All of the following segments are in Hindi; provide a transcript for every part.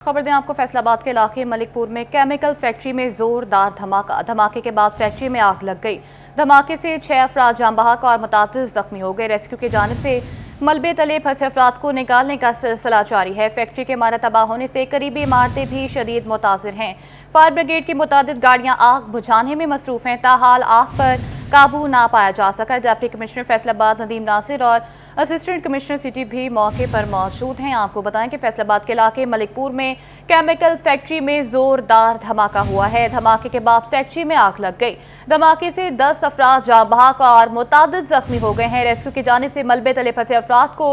खबर दें आपको, फैसलाबाद के इलाके मलिकपुर में केमिकल फैक्ट्री में जोरदार धमाका। धमाके के बाद फैक्ट्री में आग लग गई। धमाके से 6 अफराद जान बहक और मुतादिद जख्मी हो गए। रेस्क्यू की जानिब से मलबे तले फंसे अफराद को निकालने का सिलसिला जारी है। फैक्ट्री के इमारत तबाह होने से करीबी इमारतें भी शदीद मुतासिर हैं। फायर ब्रिगेड की मुतादिद गाड़ियां आग बुझाने में मसरूफ हैं। ताहाल आग पर काबू ना पाया जा सका। डिप्टी कमिश्नर फैसलाबाद नदीम नासिर और असिस्टेंट कमिश्नर सिटी भी मौके पर मौजूद हैं। आपको बताएं कि फैसलाबाद के इलाके मलिकपुर में केमिकल फैक्ट्री में जोरदार धमाका हुआ है। धमाके के बाद फैक्ट्री में आग लग गई। धमाके से 10 अफराद जाँ बहक और मुतादिद जख्मी हो गए हैं। रेस्क्यू की जानिब से मलबे तले फंसे अफराद को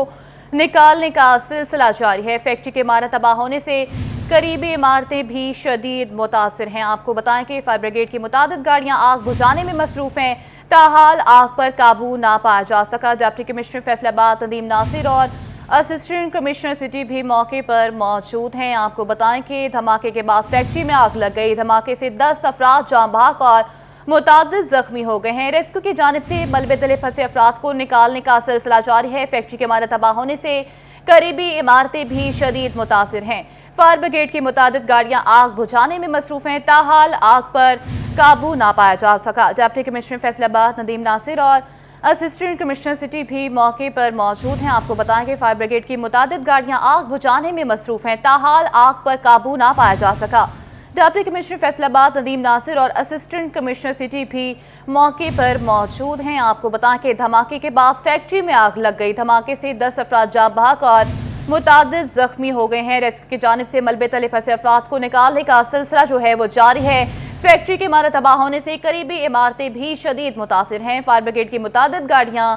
निकालने का सिलसिला जारी है। फैक्ट्री की इमारत तबाह होने से करीबी इमारतें भी शदीद मुतासिर हैं। आपको बताएं कि फायर ब्रिगेड की मुतादिद गाड़ियां आग बुझाने में मसरूफ हैं। ताहाल आग पर काबू ना पाया जा सका। डिप्टी कमिश्नर फैसलाबाद नदीम नासिर और असिस्टेंट कमिश्नर सिटी भी मौके पर मौजूद हैं। आपको बताएं कि धमाके के बाद फैक्ट्री में आग लग गई। धमाके से 10 अफराद जाँ बहक और मुतादिद जख्मी हो गए हैं। रेस्क्यू की जानिब से मलबे तले फंसे अफराद को निकालने का सिलसिला जारी है। फैक्ट्री की इमारत तबाह होने से करीबी इमारतें भी शदीद मुतासिर हैं। फायर ब्रिगेड की मुतादिद गाड़ियां आग बुझाने में मसरूफ हैं। ताहाल आग पर काबू ना पाया जा सका। डिप्टी कमिश्नर फैसलाबाद नदीम नासिर और असिस्टेंट कमिश्नर सिटी भी मौके पर मौजूद हैं। आपको बताएं कि फायर ब्रिगेड की मुतादिद गाड़ियां आग बुझाने में मसरूफ हैं। ताहाल आग पर काबू ना पाया जा सका। डिप्टी कमिश्नर फैसलाबाद नदीम नासिर और असिस्टेंट कमिश्नर सिटी भी मौके पर मौजूद हैं। आपको बताएं कि धमाके के बाद फैक्ट्री में आग लग गई। धमाके से 10 अफराद जाँ बहक और मुतादिद जख्मी हो गए हैं। रेस्क्यू की जानिब से मलबे तले फंसे अफराद को निकालने का सिलसिला जो है वो जारी है। फैक्ट्री की इमारत तबाह होने से करीबी इमारतें भी शदीद मुतासिर हैं। फायर ब्रिगेड की मुतादिद गाड़ियां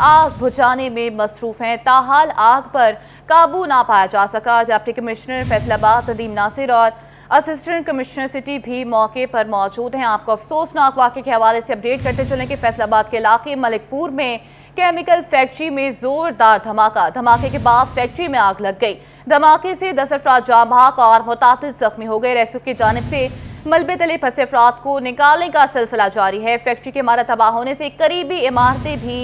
आग बुझाने में मसरूफ हैं। ताहाल आग पर काबू ना पाया जा सका। डिप्टी कमिश्नर फैसलाबाद नदीम नासिर और असिस्टेंट कमिश्नर सिटी भी मौके पर मौजूद हैं। आपको अफसोसनाक वाक़े के हवाले से अपडेट करते चलें कि फैसलाबाद के इलाके मलिकपुर में केमिकल फैक्ट्री में जोरदार धमाका। धमाके के बाद फैक्ट्री में आग लग गई। धमाके से 10 अफराद जाँ बहक और मुतादिद जख्मी हो गए। रेस्क्यू की जानिब से मलबे तले फंसे अफराद को निकालने का सिलसिला जारी है। फैक्ट्री की इमारत तबाह होने से करीबी इमारतें भी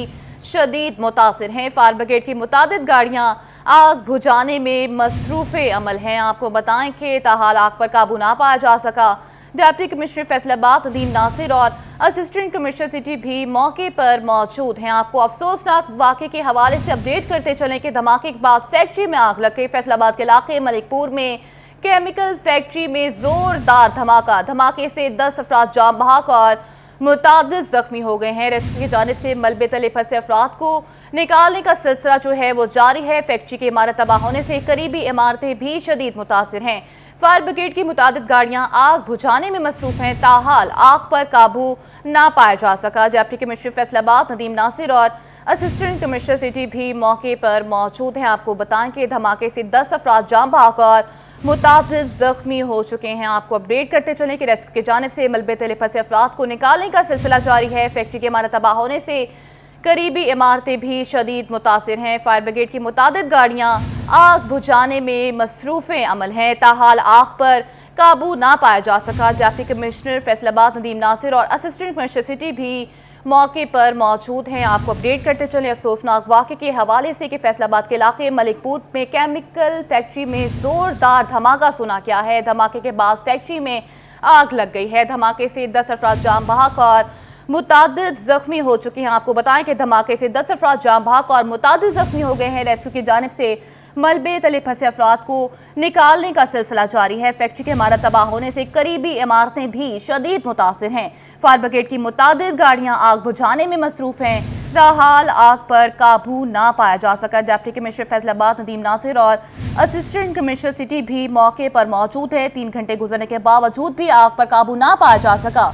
शदीद मुतासिर हैं। फायर ब्रिगेड की मुतादिद गाड़ियां आग बुझाने में मसरूफ अमल हैं। आपको बताएं कि ताहाल आग पर काबू ना पाया जा सका। डिप्टी कमिश्नर फैसलाबाद नदीम नासिर और असिस्टेंट कमिश्नर सिटी भी मौके पर मौजूद हैं। आपको अफसोसनाक वाक़े के हवाले से अपडेट करते चलें कि धमाके के बाद फैक्ट्री में आग लग गई। फैसलाबाद के इलाके मलिकपुर में केमिकल फैक्ट्री में जोरदार धमाका। धमाके से 10 अफराद जाँ बहक और मुतादिद जख्मी हो गए हैं। रेस्क्यू की जानिब से मलबे तले फंसे अफराद को निकालने का सिलसिला जो है वो जारी है। फैक्ट्री की इमारत तबाह होने से करीबी इमारतें भी शदीद मुतासिर हैं। फायर ब्रिगेड की मुतादिद गाड़ियां आग बुझाने में मसरूफ हैं। ताहाल आग पर काबू ना पाया जा सका। डिप्टी कमिश्नर फैसलाबाद नदीम नासिर और असिस्टेंट कमिश्नर सिटी भी मौके पर मौजूद हैं। आपको बताएं कि धमाके से 10 अफराद जाँ बहक और मुतादिद जख्मी हो चुके हैं। आपको अपडेट करते चलें कि रेस्क्यू की जानिब से मलबे तले फंसे अफराद को निकालने का सिलसिला जारी है। फैक्ट्री की इमारत तबाह होने से करीबी इमारतें भी शदीद मुतासिर हैं। फायर ब्रिगेड की मुतादिद गाड़ियां आग बुझाने में मसरूफ अमल हैं। ताहाल आग पर काबू ना पाया जा सका। डिप्टी कमिश्नर फैसलाबाद नदीम नासिर और असिस्टेंट कमिश्नर सिटी भी मौके पर मौजूद हैं। आपको अपडेट करते चले अफसोसनाक वाक़े के हवाले से कि फैसलाबाद के इलाके मलिकपुर में केमिकल फैक्ट्री में जोरदार धमाका सुना गया है। धमाके के बाद फैक्ट्री में आग लग गई है। धमाके से 10 अफराद जाँ बहक और मुतादिद जख्मी हो चुके हैं। आपको बताएं कि धमाके से 10 अफराद जाँ बहक और मुतादिद जख्मी हो गए हैं। रेस्क्यू की जानिब से मलबे तले फंसे अफराद को निकालने का सिलसिला जारी है। फैक्ट्री की इमारत तबाह होने से करीबी इमारतें भी शदीद मुतासिर हैं। फायर ब्रिगेड की मुतादिद गाड़ियां आग बुझाने में मसरूफ हैं। ताहाल आग पर काबू ना पाया जा सका। डिप्टी कमिश्नर फैसलाबाद नदीम नासिर और असिस्टेंट कमिश्नर सिटी भी मौके पर मौजूद है। 3 घंटे गुजरने के बावजूद भी आग पर काबू ना पाया जा सका।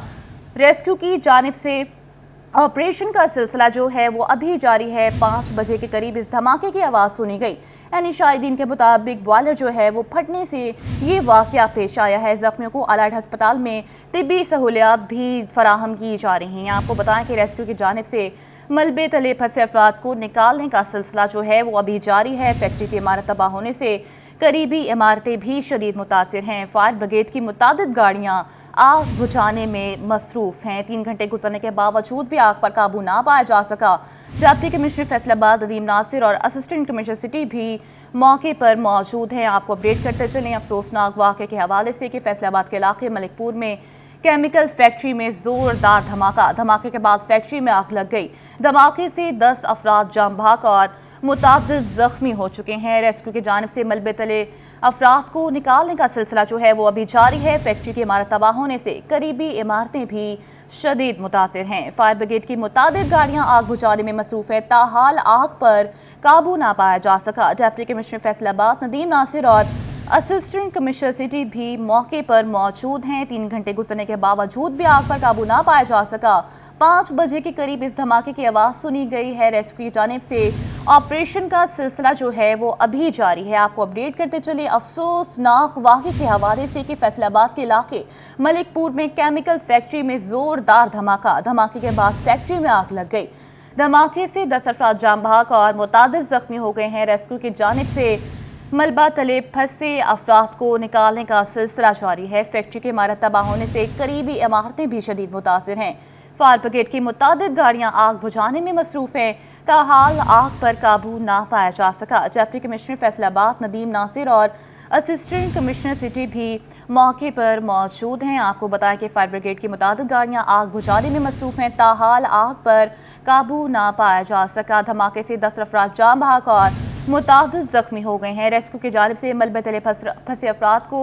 रेस्क्यू की जानिब से ऑपरेशन का सिलसिला जो है वो अभी जारी है। 5 बजे के करीब इस धमाके की आवाज़ सुनी गई। यानी शाहिदीन के मुताबिक बॉयलर जो है वो फटने से ये वाक़या पेश आया है। जख्मियों को अलाइड अस्पताल में तिब्बी सहूलियात भी फराहम की जा रही हैं। आपको बताएं कि रेस्क्यू की जानिब से मलबे तले फंसे अफराद को निकालने का सिलसिला जो है वो अभी जारी है। फैक्ट्री की इमारत तबाह होने से करीबी इमारतें भी शदीद मुतासिर हैं। फायर ब्रिगेड की मुतादिद गाड़ियां आग बुझाने में मसरूफ हैं। 3 घंटे गुजरने के बावजूद भी आग पर काबू ना पाया जा सका। डिप्टी कमिश्नर फैसलाबाद नदीम नासिर और असिस्टेंट कमिश्नर सिटी भी मौके पर मौजूद हैं। आपको अपडेट करते चलें अफसोसनाक वाक़े के हवाले से कि फैसलाबाद के इलाके मलिकपुर में केमिकल फैक्ट्री में जोरदार धमाके के बाद फैक्ट्री में आग लग गई। धमाके से 10 अफराद जाम बहक और मुतादिद जख्मी हो चुके हैं। रेस्क्यू की जानिब से मलबे तले अफराद को निकालने का सिलसिला जो है वो अभी जारी है। फैक्ट्री की इमारत तबाह होने से करीबी इमारतें भी शदीद मुतासिर हैं। फायर ब्रिगेड की मुतादिद गाड़ियां आग बुझाने में मसरूफ है, ताहाल आग पर काबू ना पाया जा सका। डिप्टी कमिश्नर फैसलाबाद नदीम नासिर और असिस्टेंट कमिश्नर सिटी भी मौके पर मौजूद हैं। 3 घंटे गुजरने के बावजूद भी आग पर काबू ना पाया जा सका। 5 बजे के करीब इस धमाके की आवाज़ सुनी गई है। रेस्क्यू की जानिब से ऑपरेशन का सिलसिला जो है वो अभी जारी है। आपको अपडेट करते चले अफसोसनाक वाक़े के हवाले से कि फैसलाबाद के इलाके मलिकपुर में केमिकल फैक्ट्री में जोरदार धमाके के बाद फैक्ट्री में आग लग गई। धमाके से 10 अफराद जाम बहक और मुतादिद जख्मी हो गए हैं। रेस्क्यू की जानिब से मलबा तले फंसे अफराद को निकालने का सिलसिला जारी है। फैक्ट्री की इमारत तबाह होने से करीबी इमारतें भी शदीद मुतासिर हैं। फायर ब्रिगेड की मुतादिद गाड़ियां आग बुझाने में मसरूफ है, ताहाल आग पर काबू ना पाया जा सका। डिप्टी कमिश्नर फैसलाबाद नदीम नासिर और असिस्टेंट कमिश्नर सिटी भी मौके पर मौजूद हैं। आपको बताएं कि फायर ब्रिगेड की मुतादिद गाड़ियां आग बुझाने में मसरूफ हैं, ताहाल आग पर काबू ना पाया जा सका। धमाके से 10 अफराद जाम बहक और मुतादिद जख्मी हो गए हैं। रेस्क्यू की जानिब से मलबे तले फंसे अफराद को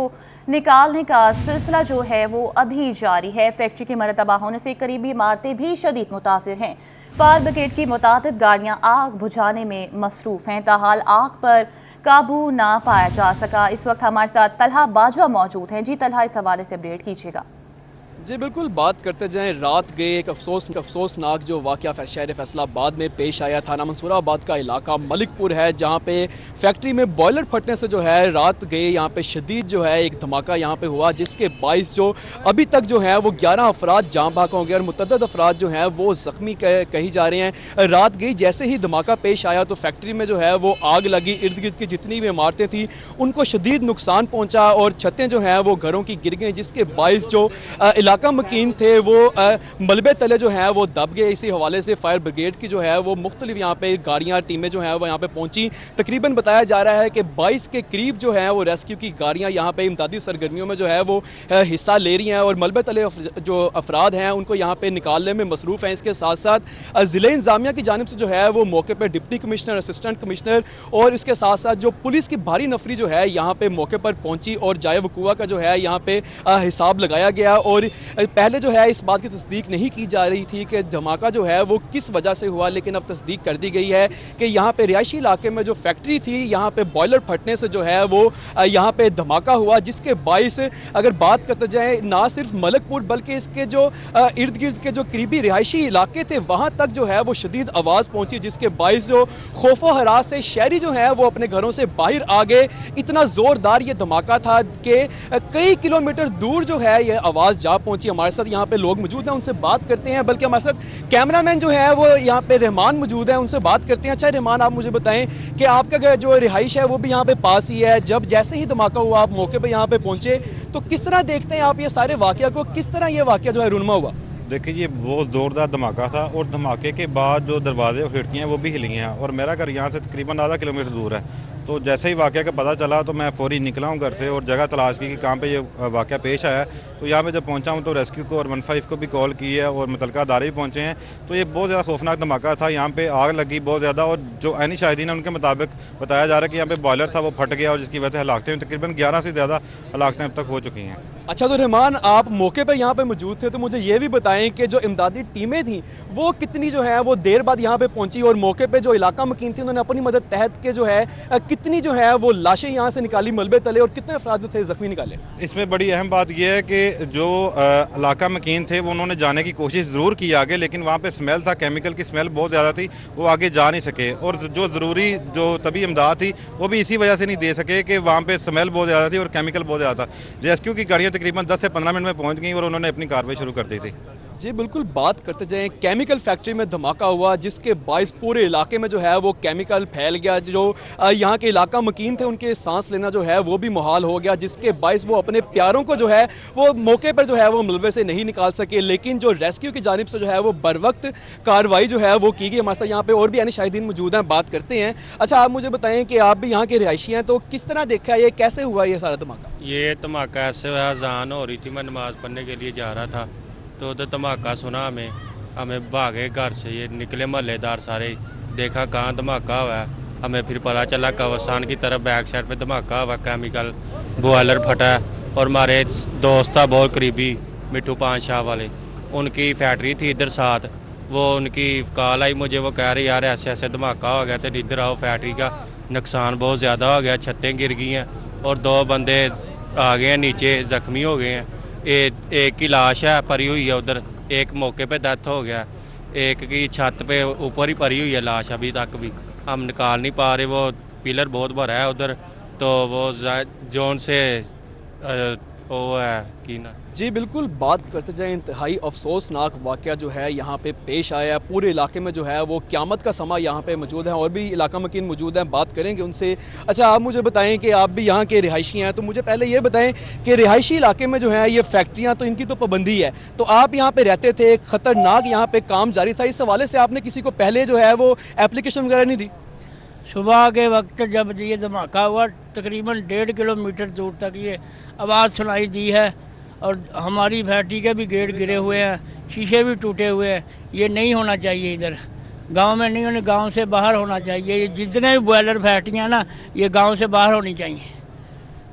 निकालने का सिलसिला जो है वो अभी जारी है। फैक्ट्री की इमारत तबाह होने से करीबी इमारतें भी शदीद मुतासिर हैं। फायर ब्रिगेड की मुतादिद गाड़ियां आग बुझाने में मसरूफ हैं, ताहाल आग पर काबू ना पाया जा सका। इस वक्त हमारे साथ तलहा बाजवा मौजूद हैं। जी तलहा, इस हवाले से अपडेट कीजिएगा। जी बिल्कुल, बात करते जाएं, रात गए एक अफसोसनाक जो वाक़या शहर फैसलाबाद में पेश आया। थाना मंसूराबाद का इलाका मलिकपुर है, जहाँ पे फैक्ट्री में बॉयलर फटने से जो है रात गए यहाँ पे शदीद जो है एक धमाका यहाँ पे हुआ, जिसके बाइस जो अभी तक जो है वो 11 अफराद जाम बहक होंगे और मुतअद्दिद अफराद जो हैं वो ज़ख्मी कही जा रहे हैं। रात गई जैसे ही धमाका पेश आया तो फैक्ट्री में जो है वो आग लगी। इर्द गिर्द की जितनी भी इमारतें थी उनको शदीद नुकसान पहुँचा और छतें जो हैं वो घरों की गिर गई, जिसके बाइस जो इलाका मकीन थे वो मलबे तले जो है वो दब गए। इसी हवाले से फायर ब्रिगेड की जो है वो मुख्तलिफ यहाँ पे गाड़ियाँ टीमें जो हैं वो यहाँ पे पहुँची। तकरीबन बताया जा रहा है कि 22 के करीब जो है वो रेस्क्यू की गाड़ियाँ यहाँ पे इमदादी सरगर्मियों में जो है वो हिस्सा ले रही हैं और मलबे तले जो अफराद हैं उनको यहाँ पे निकालने में मसरूफ़ हैं। इसके साथ साथ ज़िले इंतज़ामिया की जानिब से जो है वो मौके पर डिप्टी कमिश्नर, असिस्टेंट कमिश्नर और इसके साथ साथ जो पुलिस की भारी नफरी जो है यहाँ पे मौके पर पहुँची और जाए वकूआ का जो है यहाँ पे हिसाब लगाया गया। और पहले जो है इस बात की तस्दीक नहीं की जा रही थी कि धमाका जो है वो किस वजह से हुआ, लेकिन अब तस्दीक कर दी गई है कि यहाँ पे रिहायशी इलाके में जो फैक्ट्री थी यहाँ पे बॉयलर फटने से जो है वो यहाँ पे धमाका हुआ, जिसके बाइस अगर बात करते जाए ना सिर्फ मलिकपुर बल्कि इसके जो इर्द गिर्द के जो करीबी रिहायशी इलाके थे वहाँ तक जो है वो शदीद आवाज़ पहुँची, जिसके बाइस जो खौफो हरास से शहरी जो है वो अपने घरों से बाहर आ गए। इतना ज़ोरदार ये धमाका था कि कई किलोमीटर दूर जो है ये आवाज़ जा पहुँची। हमारे साथ यहाँ पे लोग मौजूद हैं, उनसे बात करते हैं, बल्कि हमारे साथ कैमरामैन जो है वो यहाँ पे रहमान मौजूद है, उनसे बात करते हैं। अच्छा रहमान, आप मुझे बताएं कि आपका जो रिहाइश है वो भी यहाँ पे पास ही है, जब जैसे ही धमाका हुआ आप मौके पे यहाँ पे पहुँचे तो किस तरह देखते हैं आप ये सारे वाक़या को, किस तरह ये वाक़या जो है रुनमा हुआ? देखिए, ये बहुत ज़ोरदार धमाका था और धमाके के बाद जो दरवाजे और खिड़कियाँ वो भी हिली हैं और मेरा घर यहाँ से तकरीबन आधा किलोमीटर दूर है। तो जैसे ही वाक़या का पता चला तो मैं फ़ौरी निकला हूँ घर से और जगह तलाश की कि कहाँ पे ये वाक़या पेश आया। तो यहाँ पे जब पहुँचा हूँ तो रेस्क्यू को और 15 को भी कॉल की है और मुतल्लिका अदारे भी पहुँचे हैं। तो ये बहुत ज़्यादा खौफनाक धमाका था, यहाँ पे आग लगी बहुत ज़्यादा और जो ऐनी शाहिदीन है उनके मुताबिक बताया जा रहा है कि यहाँ पे बॉयलर था वो फट गया और जिसकी वजह से हलाकतें तकरीबन 11 से ज़्यादा हलाकतें अब तक हो चुकी हैं। अच्छा, तो रहमान, आप मौके पर यहाँ पे मौजूद थे, तो मुझे ये भी बताएं कि जो इमदादी टीमें थी वो कितनी जो है वो देर बाद यहाँ पे पहुँची और मौके पे जो इलाका मकीन थी उन्होंने अपनी मदद तहत के जो है कितनी जो है वो लाशें यहाँ से निकाली मलबे तले और कितने अफराद थे ज़ख्मी निकाले? इसमें बड़ी अहम बात यह है कि जो इलाका मकीन थे वो उन्होंने जाने की कोशिश ज़रूर की आगे, लेकिन वहाँ पे स्मेल था, केमिकल की स्मेल बहुत ज़्यादा थी, वो आगे जा नहीं सके और जो ज़रूरी जो तभी इमदाद थी वो भी इसी वजह से नहीं दे सके कि वहाँ पे स्मेल बहुत ज़्यादा थी और केमिकल बहुत ज़्यादा था। रेस्क्यू की गाड़ियाँ तकरीबन 10 से 15 मिनट में पहुँच गई और उन्होंने अपनी कार्रवाई शुरू कर दी थी। जी बिल्कुल, बात करते जाएं केमिकल फैक्ट्री में धमाका हुआ जिसके बाइस पूरे इलाके में जो है वो केमिकल फैल गया। जो यहाँ के इलाका मकीन थे उनके सांस लेना जो है वो भी मुहाल हो गया, जिसके बाइस वो अपने प्यारों को जो है वो मौके पर जो है वो मलबे से नहीं निकाल सके। लेकिन जो रेस्क्यू की जानिब से जो है वो बर वक्त कार्रवाई जो है वो की गई। हमारे साथ यहाँ पे और भी यानी शाहिदीन मौजूद हैं, बात करते हैं। अच्छा, आप मुझे बताएं कि आप भी यहाँ के रिहायशी हैं, तो किस तरह देखा ये, कैसे हुआ ये सारा धमाका? ये धमाका ऐसे हुआ, अजान हो रही थी, मैं नमाज़ पढ़ने के लिए जा रहा था तो उधर धमाका सुना, हमें भागे घर से, ये निकले मोहल्लेदार सारे, देखा कहाँ धमाका हुआ है। हमें फिर पता चला कब्रिस्तान की तरफ बैक साइड पे धमाका हुआ, केमिकल बॉयलर फटा है। और हमारे दोस्त था बहुत करीबी, मिट्टू पान शाह वाले, उनकी फैक्ट्री थी इधर साथ, वो उनकी कॉल आई मुझे, वो कह रहे यार ऐसे ऐसे धमाका हो गया, तो इधर आओ, फैक्ट्री का नुकसान बहुत ज़्यादा हो गया, छतें गिर गई हैं और 2 बंदे आ गए हैं नीचे, ज़ख्मी हो गए हैं। एक की लाश है परी हुई है उधर, एक मौके पे डेथ हो गया, एक की छत पे ऊपर ही परी हुई है लाश, अभी तक भी हम निकाल नहीं पा रहे। वो पिलर बहुत बड़ा है उधर, तो वो जोन से वो है कि ना। जी बिल्कुल, बात करते जाएं इंतहाई अफसोसनाक वाक़या जो है यहाँ पे पेश आया है। पूरे इलाके में जो है वो क़यामत का समा यहाँ पे मौजूद है, और भी इलाका मकीन मौजूद हैं, बात करेंगे उनसे। अच्छा, आप मुझे बताएं कि आप भी यहाँ के रिहायशी हैं, तो मुझे पहले ये बताएं कि रिहायशी इलाके में जो है ये फैक्ट्रियाँ तो इनकी तो पाबंदी है, तो आप यहाँ पर रहते थे, ख़तरनाक यहाँ पर काम जारी था, इस हवाले से आपने किसी को पहले जो है वो एप्लीकेशन वगैरह नहीं दी? सुबह के वक्त जब ये धमाका हुआ तकरीबन 1.5 किलोमीटर दूर तक ये आवाज़ सुनाई दी है, और हमारी फैक्ट्री के भी गेट गिरे हुए हैं, शीशे भी टूटे हुए हैं। ये नहीं होना चाहिए, इधर गांव में नहीं होने, गांव से बाहर होना चाहिए। ये जितने भी बॉयलर फैक्ट्रियाँ ना, ये गांव से बाहर होनी चाहिए।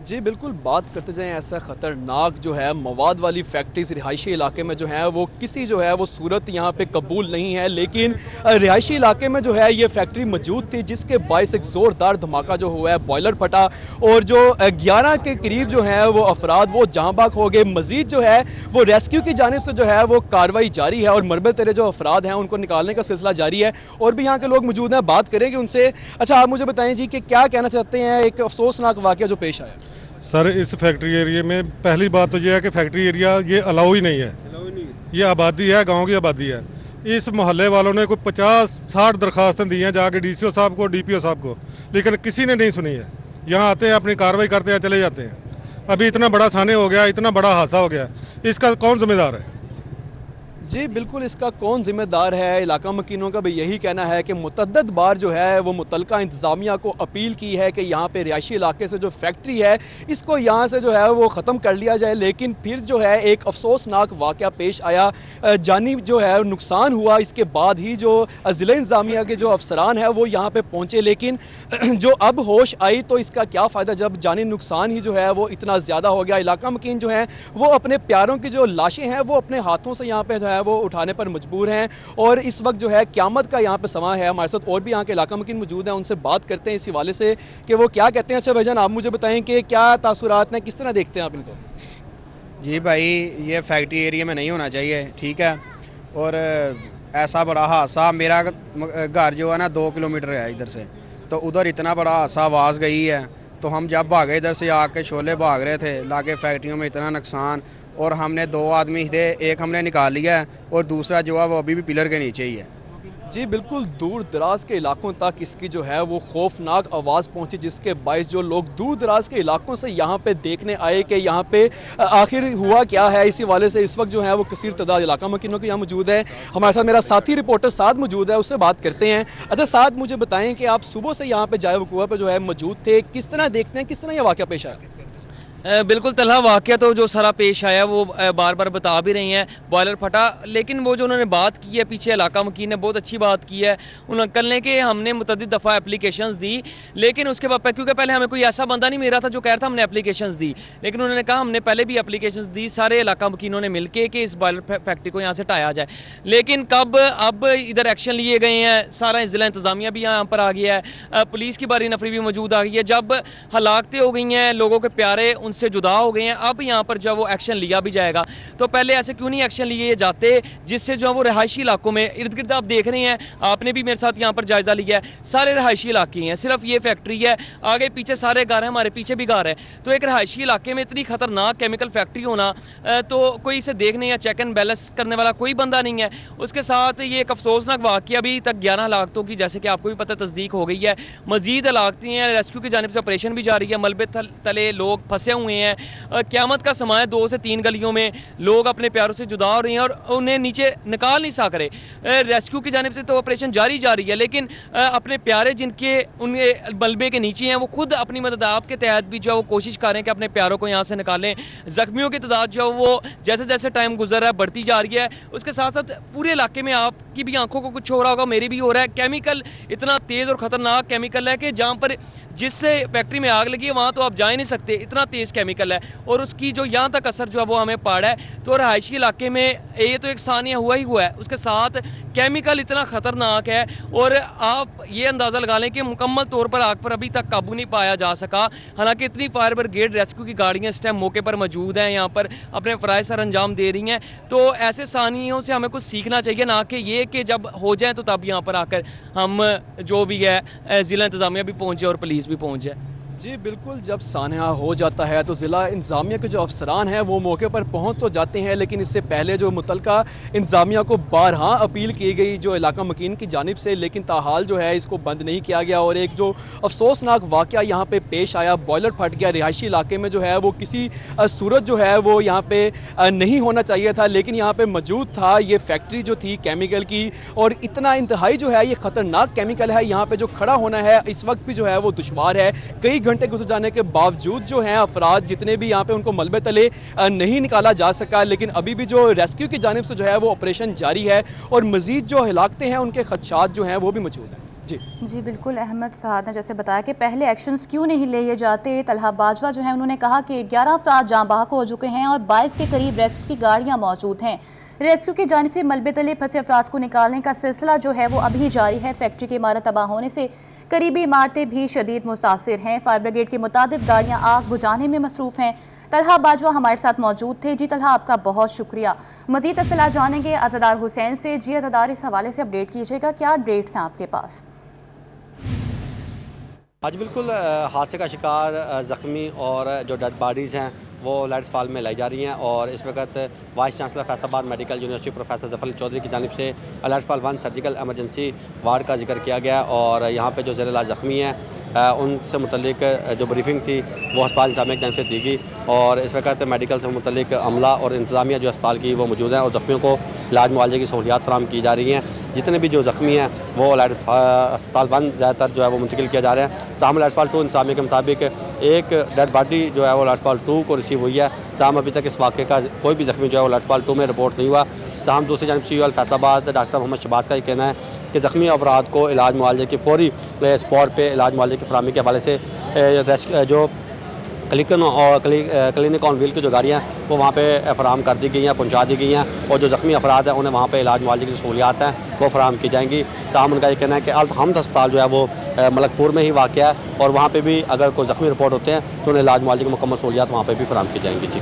जी बिल्कुल, बात करते जाएं ऐसा ख़तरनाक जो है मवाद वाली फैक्ट्रीज रिहायशी इलाके में जो है वो किसी जो है वो सूरत यहाँ पे कबूल नहीं है। लेकिन रिहायशी इलाके में जो है ये फैक्ट्री मौजूद थी, जिसके बायस एक ज़ोरदार धमाका जो हुआ है, बॉयलर फटा और जो 11 के करीब जो है वो अफराद वो जहाँ बाग हो गए। मज़ीद जो है वो रेस्क्यू की जानिब से जो है वो कार्रवाई जारी है और मरबे तेरे जो अफराद हैं उनको निकालने का सिलसिला जारी है। और भी यहाँ के लोग मौजूद हैं, बात करेंगे उनसे। अच्छा, आप मुझे बताएँ जी कि क्या कहना चाहते हैं एक अफसोसनाक वाक़या जो पेश आया? सर, इस फैक्ट्री एरिया में पहली बात तो ये है कि फैक्ट्री एरिया ये अलाउ ही नहीं है, ये आबादी है, गांव की आबादी है। इस मोहल्ले वालों ने कोई 50-60 दरखास्तें दी हैं जाके डीसीओ साहब को, डीपीओ साहब को, लेकिन किसी ने नहीं सुनी है। यहाँ आते हैं, अपनी कार्रवाई करते हैं, चले जाते हैं। अभी इतना बड़ा थाने हो गया, इतना बड़ा हादसा हो गया, इसका कौन जिम्मेदार है? जी बिल्कुल, इसका कौन जिम्मेदार है? इलाका मकीनों का भी यही कहना है कि मुतअद्दिद बार जो है वो मुतलका इंतज़ामिया को अपील की है कि यहाँ पे रिहायशी इलाके से जो फैक्ट्री है इसको यहाँ से जो है वो ख़त्म कर लिया जाए। लेकिन फिर जो है एक अफसोसनाक वाक़या पेश आया, जानी जो है नुकसान हुआ। इसके बाद ही जो ज़िला इंतज़ामिया के जो अफसरान हैं वो यहाँ पर पहुँचे, लेकिन जो अब होश आई तो इसका क्या फ़ायदा जब जानी नुकसान ही जो है वो इतना ज़्यादा हो गया। इलाका मकीन जो है वो अपने प्यारों की जो लाशें हैं वो अपने हाथों से यहाँ पर जो है वो उठाने पर मजबूर हैं, और इस वक्त जो है क़यामत का यहाँ पे समा है। हमारे साथ और भी यहाँ के इलाका मकीन मौजूद हैं, उनसे बात करते हैं इस हवाले से कि वो क्या कहते हैं। अच्छा भाईजान, आप मुझे बताएं कि क्या तासुरात हैं, किस तरह देखते हैं आप इनको? जी भाई, ये फैक्ट्री एरिया में नहीं होना चाहिए, ठीक है। और ऐसा बड़ा हादसा, मेरा घर जो है ना 2 किलोमीटर है इधर से, तो उधर इतना बड़ा हादसा, आवाज़ गई है, तो हम जब भागे इधर से आके शोले भाग रहे थे, लाके फैक्ट्रियों में इतना नुकसान, और हमने 2 आदमी थे, एक हमने निकाल लिया है और दूसरा जो है वो अभी भी पिलर के नीचे ही है। जी बिल्कुल, दूर दराज के इलाकों तक इसकी जो है वो खौफनाक आवाज़ पहुंची, जिसके बायस जो लोग दूर दराज के इलाकों से यहाँ पे देखने आए कि यहाँ पे आखिर हुआ क्या है। इसी वाले से इस वक्त जो है वो कसीर तादाद इलाका मकीनों के यहाँ मौजूद है। हमारे साथ मेरा साथी रिपोर्टर साद मौजूद है, उससे बात करते हैं। अच्छा साद, मुझे बताएं कि आप सुबह से यहाँ पे जाए वकूआ पर जो है मौजूद थे, किस तरह देखते हैं, किस तरह यह वाक़या पेश आया? बिल्कुल तलहा वाक़या तो जो सारा पेश आया वो बार बार बता भी रही हैं, बॉयलर फटा। लेकिन वो जो उन्होंने बात की है, पीछे इलाका मकीन ने बहुत अच्छी बात की है। उन अंकल ने कि हमने मुतअद्दिद दफ़ा एप्लीकेशंस दी, लेकिन उसके बाद क्योंकि पहले हमें कोई ऐसा बंदा नहीं मिल रहा था जो कह रहा था हमने एप्लीकेशंस दी, लेकिन उन्होंने कहा हमने पहले भी एप्लीकेशंस दी, सारे इलाका मकीनों ने मिल के कि इस बॉयलर फैक्ट्री को यहाँ से हटाया जाए। लेकिन कब अब इधर एक्शन लिए गए हैं, सारा ज़िला इंतज़ामिया भी यहाँ पर आ गया है, पुलिस की बारी नफरी भी मौजूद आ गई है। जब हलाकतें हो गई हैं, लोगों के प्यारे उनसे जुदा हो गए हैं। अब यहाँ पर जो है वो एक्शन लिया भी जाएगा। तो पहले ऐसे क्यों नहीं एक्शन लिए जाते जिससे जो है वो रहायशी इलाकों में, इर्द गिर्द आप देख रहे हैं, आपने भी मेरे साथ यहाँ पर जायज़ा लिया है, सारे रहायशी इलाके हैं, सिर्फ ये फैक्ट्री है, आगे पीछे सारे घर हैं, हमारे पीछे भी घर है। तो एक रहायशी इलाके में इतनी खतरनाक केमिकल फैक्ट्री होना, तो कोई इसे देखने या चेक एंड बैलेंस करने वाला कोई बंदा नहीं है। उसके साथ ये एक अफसोसनाक वाक़या, अभी तक 11 हलाकतों की, जैसे कि आपको भी पता, तस्दीक हो गई है। मजीद हलाकतें हैं, रेस्क्यू की जानिब से ऑपरेशन भी जारी है, मलबे तले लोग फंसे हुए हैं। क़यामत का समय है, 2 से 3 गलियों में लोग अपने प्यारों से जुदा हो रहे हैं और उन्हें नीचे निकाल नहीं सक रहे। रेस्क्यू की जानिब से तो ऑपरेशन जारी है, लेकिन अपने प्यारे जिनके उनके मलबे के नीचे हैं, वो खुद अपनी मदद आपके तहत भी जो है वो कोशिश कर रहे हैं कि अपने प्यारों को यहाँ से निकालें। ज़ख्मियों की तादाद जो है वो जैसे जैसे टाइम गुजर रहा है बढ़ती जा रही है। उसके साथ साथ पूरे इलाके में आपकी भी आंखों को कुछ हो रहा होगा, मेरी भी हो रहा है। केमिकल इतना तेज़ और ख़तरनाक केमिकल है कि जहाँ पर जिससे फैक्ट्री में आग लगी है वहाँ तो आप जा ही नहीं सकते, इतना तेज़ केमिकल है और उसकी जो यहाँ तक असर जो है वो हमें पड़ा है। तो रहायशी इलाके में ये तो एक सानिया हुआ ही हुआ है, उसके साथ केमिकल इतना ख़तरनाक है और आप ये अंदाज़ा लगा लें कि मुकम्मल तौर पर आग पर अभी तक काबू नहीं पाया जा सका। हालांकि इतनी फायर ब्रिगेड रेस्क्यू की गाड़ियाँ इस टाइम मौके पर मौजूद हैं, यहाँ पर अपने फ़राइज़ सर अंजाम दे रही हैं। तो ऐसे सानियों से हमें कुछ सीखना चाहिए, ना कि ये कि जब हो जाए तो तब यहाँ पर आकर हम जो भी है ज़िला इंतज़ामिया भी पहुँच जाए और पुलिस भी पहुँच जाए। जी बिल्कुल, जब सानिया हो जाता है तो ज़िला इंतज़ामिया के जो अफसरान हैं वो मौके पर पहुंच तो जाते हैं, लेकिन इससे पहले जो मुतलका इंतज़ामिया को बारहा अपील की गई जो इलाका मकीन की जानिब से, लेकिन ताहाल जो है इसको बंद नहीं किया गया। और एक जो अफसोसनाक वाक़या यहाँ पे पेश आया, बॉयलर फट गया रिहायशी इलाके में, जो है वो किसी सूरत जो है वो यहाँ पे नहीं होना चाहिए था, लेकिन यहाँ पर मौजूद था। ये फैक्ट्री जो थी केमिकल की, और इतना इंतहाई जो है ये ख़तरनाक केमिकल है, यहाँ पर जो खड़ा होना है इस वक्त भी जो है वो दुश्वार है। कई घंटे गुजर जाने के बावजूद जो हैं अफराद जितने भी यहाँ पे उनको मलबे तले नहीं निकाला जा सका, लेकिन अभी भी जो रेस्क्यू की जानिब से जो है वो ऑपरेशन जारी है और मज़ीद जो हिलाकतें हैं उनके खदशात जो हैं वो भी मौजूद हैं। जी बिल्कुल, अहमद साहब ने जैसे बताया कि पहले एक्शंस क्यों नहीं लिए जाते। तलहा बाजवा जो है उन्होंने कहा कि 11 अफराद जाँ बहक हो चुके हैं और 22 के करीब रेस्क्यू की गाड़ियाँ मौजूद हैं। रेस्क्यू की जानिब से मलबे तले फंसे अफराद को निकालने का सिलसिला जो है वो अभी जारी है। फैक्ट्री की इमारत तबाह होने से करीबी इमारतें भी शदीद मुतासिर हैं। फायर ब्रिगेड की मुतादिद गाड़ियाँ आग बुझाने में मसरूफ़ हैं। तलहा बाजवा हमारे साथ मौजूद थे। जी तलहा, आपका बहुत शुक्रिया। मज़ीद तफसीलात जानेंगे अज़ादार हुसैन से। जी अज़ादार, इस हवाले से अपडेट कीजिएगा, क्या अपडेट्स हैं आपके पास? आज बिल्कुल हादसे का शिकार ज़ख्मी और जो डेड बॉडीज़ हैं वो लाइट्स पाल में लाई जा रही हैं और इस वक्त vice chancellor Faisalabad medical university professor Zafar Chaudhry की जानिब से लाइट्स पाल 1 सर्जिकल एमरजेंसी वार्ड का जिक्र किया गया और यहाँ पे जो ज़ेर इलाज ज़ख्मी हैं उनसे मुतल्लिक जो ब्रीफिंग थी वो अस्पताल इंतज़ामिया की जानिब से दी गई और इस वक्त मेडिकल से मुतल्लिक अमला और इंतज़ामिया जो अस्पताल की वो मौजूद हैं और ज़ख्मियों को इलाज मुआवजे की सहूलियात फराहम की जा रही हैं। जितने भी जो ज़ख्मी हैं वो अस्पताल 1 ज़्यादातर जो है वो मुंतकिल किया जा रहा है। ताहम अस्पताल 2 इंतज़ामिया के मुताबिक एक डेड बॉडी जो है वो अस्पताल 2 को रिसीव हुई है। ताहम अभी तक इस वाक़े का कोई भी ज़ख्मी जो है वो अस्पताल 2 में रिपोर्ट नहीं हुआ। ताहम दूसरी जानिब सीओ फैसलाबाद डॉक्टर मोहम्मद शहबाज का ये कहना है कि ज़ख्मी अफराद को इलाज मुआवजे की फौरी स्पॉट पे इलाज मुआवजे की फराहमी के हवाले से जो क्लिनिक ऑन व्हील की जो गाड़ियाँ वो वहाँ पे फराहम कर दी गई हैं, पहुँचा दी गई हैं और जो ज़ख्मी अफराद हैं उन्हें वहाँ पे इलाज मुआवजे की सहूलियात हैं वो फराहम की जाएंगी। ताहम उनका ये कहना है कि अल-हमद अस्पताल जो है वो मलकपुर में ही वाक़ है और वहाँ पे भी अगर कोई ज़ख्मी रिपोर्ट होते हैं तो उन्हें इलाज मुआवजे की मुकम्मल सहूलियात वहाँ पर भी फराहम की जाएंगी। जी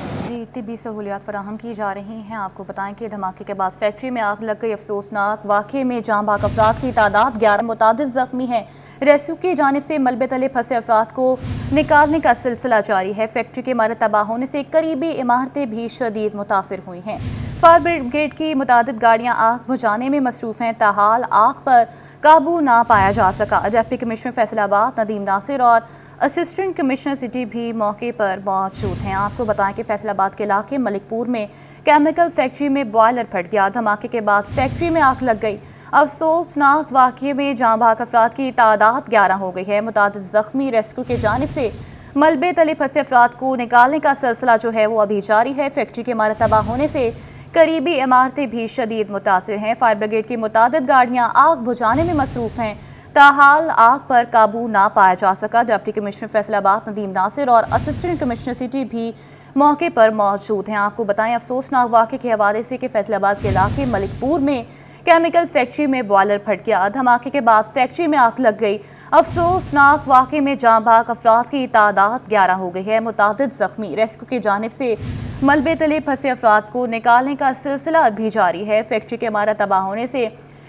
तिब्बी सहूलियात फराहम की जा रही हैं। आपको बताएं कि धमाके के बाद फैक्ट्री में आग लग गई। अफसोसनाक वाक़े में जाँ बहक अफराद की तादाद 11, मुतादिद ज़ख्मी हैं। रेस्क्यू की जानिब से मलबे तले फंसे अफराद को निकालने का सिलसिला जारी है। फैक्ट्री की इमारत तबाह होने से करीबी इमारतें भी शदीद मुतासिर हुई हैं। फायर ब्रिगेड की मुतादिद गाड़ियाँ आग बुझाने में मसरूफ़ हैं। ताहाल आग पर काबू ना पाया जा सका। डिप्टी कमिश्नर फैसलाबाद नदीम नासिर और असिस्टेंट कमिश्नर सिटी भी मौके पर मौजूद हैं। आपको बताएं कि फैसलाबाद के इलाके मलिकपुर में केमिकल फैक्ट्री में बॉयलर फट गया। धमाके के बाद फैक्ट्री में आग लग गई। अफसोसनाक वाक़े में जाँ बहक अफराद की तादाद 11 हो गई है। मुतादिद ज़ख्मी। रेस्क्यू की जानिब से मलबे तले फंसे अफराद को निकालने का सिलसिला जो है वो अभी जारी है। फैक्ट्री की इमारत तबाह होने से करीबी इमारतें भी शदीद मुतासिर हैं। फायर ब्रिगेड की मुतादिद गाड़ियाँ आग बुझाने में मसरूफ़ हैं। ताहाल आग पर काबू ना पाया जा सका। डिप्टी कमिश्नर फैसलाबाद नदीम नासिर और असिस्टेंट कमिश्नर सिटी भी मौके पर मौजूद हैं। आपको बताएं अफसोसनाक वाक़े के हवाले से कि फैसलाबाद के इलाके मलिकपुर में केमिकल फैक्ट्री में बॉयलर फट गया। धमाके के बाद फैक्ट्री में आग लग गई। अफसोसनाक वाक़े में जाँ भाग अफराद की तादाद 11 हो गई है। मुतादिद जख्मी। रेस्क्यू की जानिब से मलबे तले फंसे अफराद को निकालने का सिलसिला भी जारी है। फैक्ट्री की इमारत तबाह होने से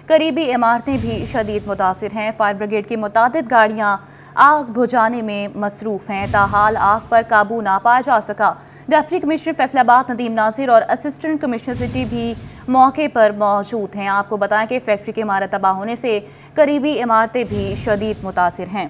करीबी इमारतें भी शदीद मुतासिर हैं। फायर ब्रिगेड की मुतादिद गाड़ियाँ आग बुझाने में मसरूफ़ हैं, ताहाल आग पर काबू ना पाया जा सका। डिप्टी कमिश्नर फैसलाबाद नदीम नासिर और असिस्टेंट कमिश्नर सिटी भी मौके पर मौजूद हैं। आपको बताएं कि फैक्ट्री की इमारत तबाह होने से करीबी इमारतें भी शदीद मुतासिर हैं।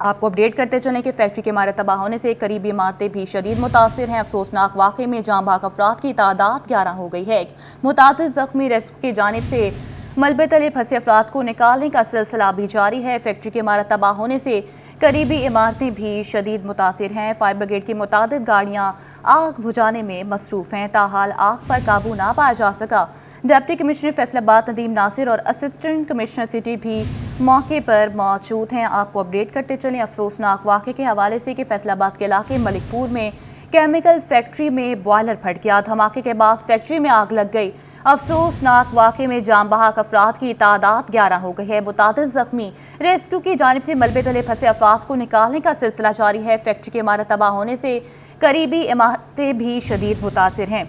आपको अपडेट करते चलें कि फैक्ट्री की इमारत तबाह होने से करीबी इमारतें भी शदीद मुतासिर हैं। अफसोसनाक वाक़े में जाँ भाग अफराद की तादाद 11 हो गई है। मुतादिद जख्मी। रेस्क्यू की जानिब से मलबे तले फंसे अफराद को निकालने का सिलसिला भी जारी है। फैक्ट्री की इमारत तबाह होने से करीबी इमारतें भी शदीद मुतासिर हैं। फायर ब्रिगेड की मुतादिद गाड़ियाँ आग बुझाने में मसरूफ़ हैं, ताहाल आग पर काबू ना पाया जा सका। डिप्टी कमिश्नर फैसलाबाद नदीम नासिर और असिस्टेंट कमिश्नर सिटी भी मौके पर मौजूद हैं। आपको अपडेट करते चलें अफसोसनाक वाक़े के हवाले से कि फैसलाबाद के इलाके मलिकपुर में केमिकल फैक्ट्री में बॉयलर फट गया। धमाके के बाद फैक्ट्री में आग लग गई। अफसोसनाक वाक़े में जाँ बहक अफराद की तादाद 11 हो गई है। मुतादिद जख्मी। रेस्क्यू की जानिब से मलबे तले फंसे अफराद को निकालने का सिलसिला जारी है। फैक्ट्री की इमारत तबाह होने से करीबी इमारतें भी शदीद मुतासिर हैं।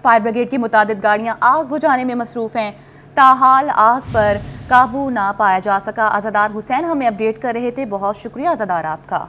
फायर ब्रिगेड की मुतादिद गाड़ियाँ आग बुझाने में मसरूफ़ हैं, ताहाल आग पर काबू ना पाया जा सका। अज़ादार हुसैन हमें अपडेट कर रहे थे। बहुत शुक्रिया अज़ादार आपका।